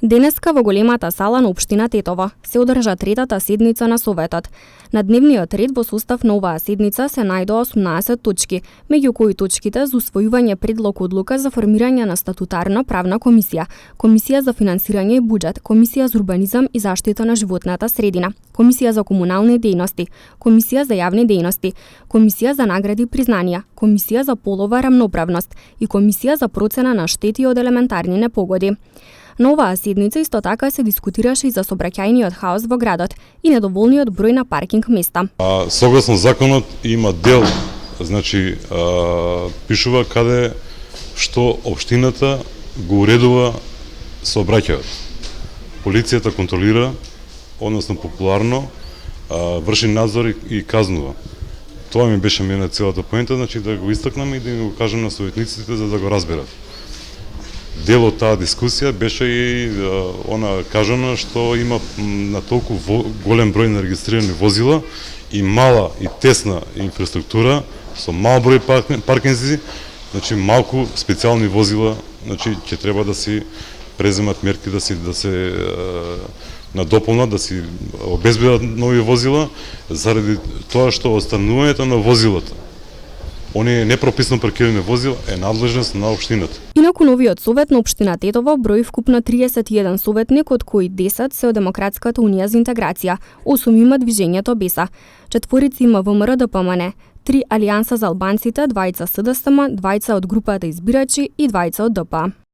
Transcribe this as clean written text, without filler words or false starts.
Денеска во големата сала на општина Тетово се одржа третата седница на Советот. На дневниот ред во состав на оваа седница се најдоа 18 точки, меѓу кои точките за усвојување предлог одлука за формирање на статутарна правна комисија, Комисија за финансирање и буџет, Комисија за урбанизам и заштита на животната средина, Комисија за комунални дејности, Комисија за јавни дејности, Комисија за награди и признанија, Комисија за полова рамноправност и Комисија за процена на штети од елементарни непогоди. На оваа седница исто така се дискутираше и за сообраќајниот хаос во градот и недоволниот број на паркинг места. Согласно законот има дел, пишува каде што општината го уредува сообраќајот. Полицијата контролира, односно популарно врши надзор и казнува. Тоа ми беше мене целата поента, да го истакнам и да го кажам на советниците за да го разберат. Дел од таа дискусија беше и она кажано што има на толку голем број на регистрирани возила и мала и тесна инфраструктура со мал број паркинзи, малку специјални возила, ќе треба да си преземат мерки да се надополнат, да си обезбедат нови возила заради тоа што останувањето на возилата, оние непрописно паркирани возила е надлежност на општината. Инаку новиот совет на општина Тетово брои вкупно 31 советник, од кои 10 се од Демократската унија за интеграција, 8 има движењето БЕСА, 4 има ВМРО ДПМН, 3 Алијанса за албанците, 2 СДСМ, 2 од групата избирачи и 2 од ДП.